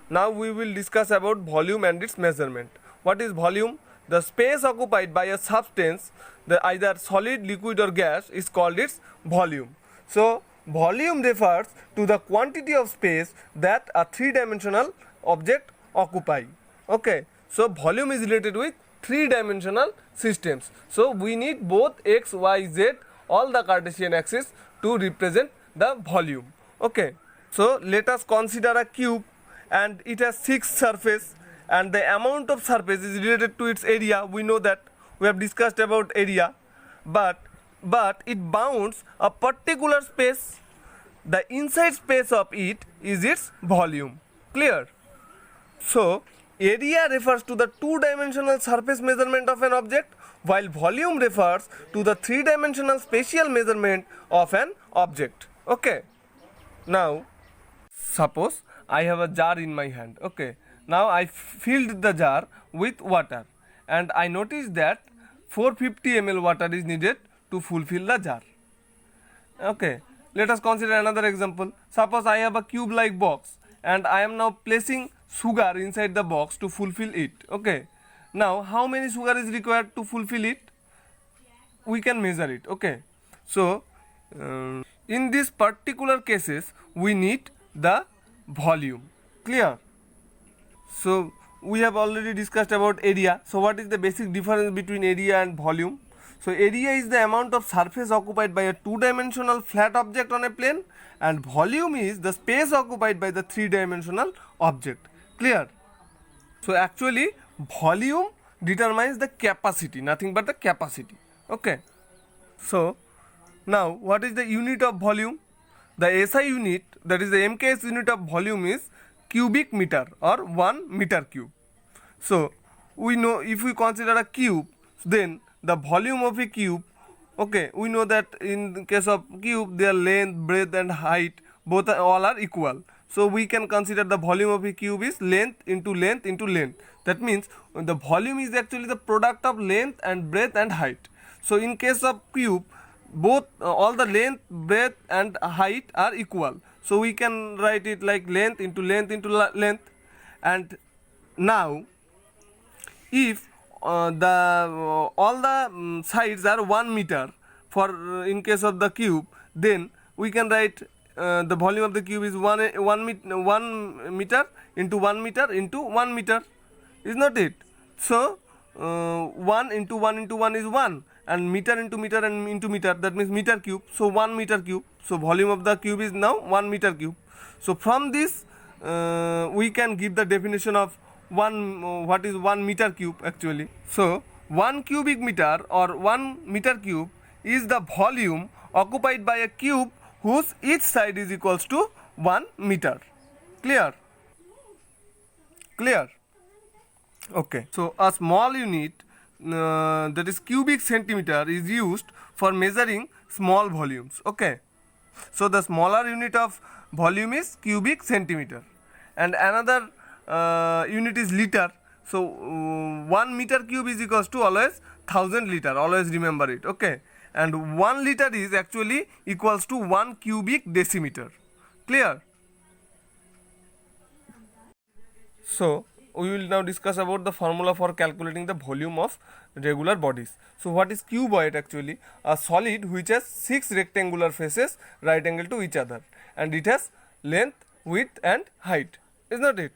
Now we will discuss about volume and its measurement. What is volume? The space occupied by a substance, either solid, liquid or gas, is called its volume. So volume refers to the quantity of space that a three-dimensional object occupy. Okay, so volume is related with three-dimensional systems. So we need both x, y, z, all the Cartesian axes to represent the volume. Okay, so let us consider a cube and it has 6 surface, and the amount of surface is related to its area. We know that, we have discussed about area, but it bounds a particular space. The inside space of it is its volume. Clear? So area refers to the two-dimensional surface measurement of an object, while volume refers to the three-dimensional spatial measurement of an object. Okay, now suppose I have a jar in my hand. Okay, now I filled the jar with water, and I noticed that 450 ml water is needed to fulfill the jar. Okay, let us consider another example. Suppose I have a cube like box and I am now placing sugar inside the box to fulfill it. Okay, now how many sugar is required to fulfill it? We can measure it. Okay, so in these particular cases we need the volume. Clear? So we have already discussed about area. So what is the basic difference between area and volume? So area is the amount of surface occupied by a two-dimensional flat object on a plane, and volume is the space occupied by the three-dimensional object. Clear? So actually volume determines the capacity, nothing but the capacity. Okay, so now what is the unit of volume? The SI unit, that is the MKS unit of volume, is cubic meter or 1 meter cube. So we know, if we consider a cube, then the volume of a cube, okay, we know that in the case of cube their length, breadth and height both all are equal. So we can consider the volume of a cube is length into length into length. That means the volume is actually the product of length and breadth and height. So in case of cube, both all the length, breadth and height are equal. So we can write it like length into length into length. And now if all the sides are 1 meter for in case of the cube, then we can write the volume of the cube is 1 meter into 1 meter into 1 meter, is not it? So 1 into 1 into 1 is 1, and meter into meter and into meter, that means meter cube. So 1 meter cube. So volume of the cube is now 1 meter cube. So from this we can give the definition of what is 1 meter cube actually. So 1 cubic meter or 1 meter cube is the volume occupied by a cube whose each side is equals to 1 meter. Clear? Clear? Okay, so a small unit that is cubic centimeter is used for measuring small volumes. Okay, so the smaller unit of volume is cubic centimeter, and another unit is liter. So 1 meter cube is equals to always 1000 liter, always remember it. Okay, and 1 liter is actually equals to 1 cubic decimeter. Clear? So we will now discuss about the formula for calculating the volume of regular bodies. So what is cuboid actually? A solid which has 6 rectangular faces right angle to each other, and it has length, width and height, is not it?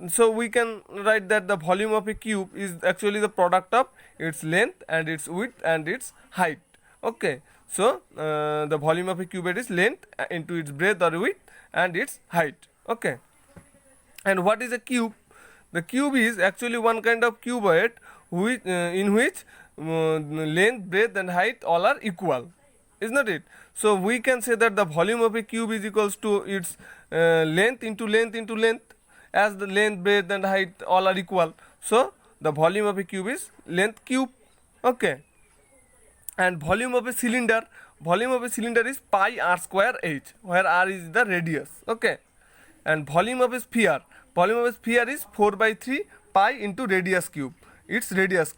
So we can write that the volume of a cube is actually the product of its length and its width and its height. Okay, so the volume of a cuboid is length into its breadth or width and its height. Okay, and what is a cube? The cube is actually one kind of cuboid in which length, breadth and height all are equal, is not it? So we can say that the volume of a cube is equals to its length into length into length, as the length, breadth and height all are equal. So the volume of a cube is length cube. Okay, and volume of a cylinder is pi r square h, where r is the radius. Okay, and volume of a sphere is 4 by 3 pi into radius cube, its radius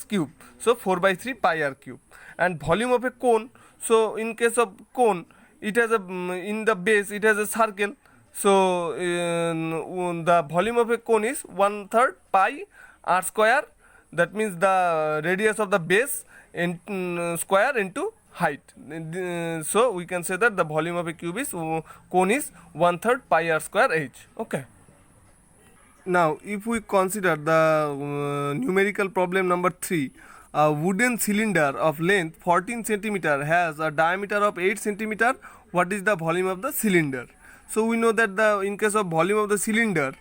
cube, so 4 by 3 pi r cube. And volume of a cone, so in case of cone, it has a in the base it has a circle, So the volume of a cone is 1/3 pi r square. That means the radius of the base in square into height. So we can say that the volume of a cube is cone is 1/3 pi r square h. Okay. Now, if we consider the numerical problem number 3, a wooden cylinder of length 14 centimeter has a diameter of 8 centimeter. What is the volume of the cylinder? So we know that the in case of volume of the cylinder,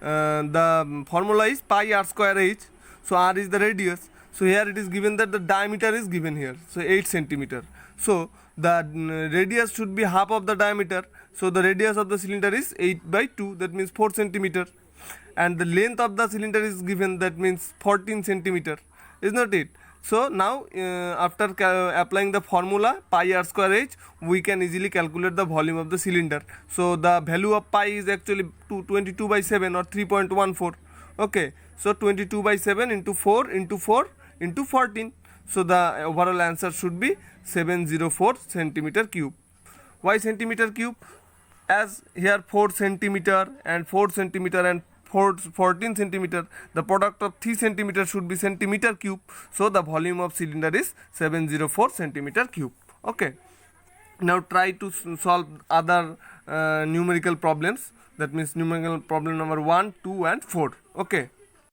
the formula is pi r square h. So r is the radius. So here it is given that the diameter is given here. So 8 centimeter. So the radius should be half of the diameter. So the radius of the cylinder is 8/2. That means 4 centimeter. And the length of the cylinder is given, that means 14 centimeter, is not it? So now after applying the formula pi r square h, we can easily calculate the volume of the cylinder. So the value of pi is actually 22/7 or 3.14. Okay, so 22/7 into 4 into 4 into 14. So the overall answer should be 704 centimeter cube. Why centimeter cube? As here 4 centimeter and 4 centimeter and 14 centimeter, the product of 3 centimeter should be centimeter cube. So the volume of cylinder is 704 centimeter cube. Okay. Now try to solve other numerical problems. That means numerical problem number 1, 2 and 4. Okay.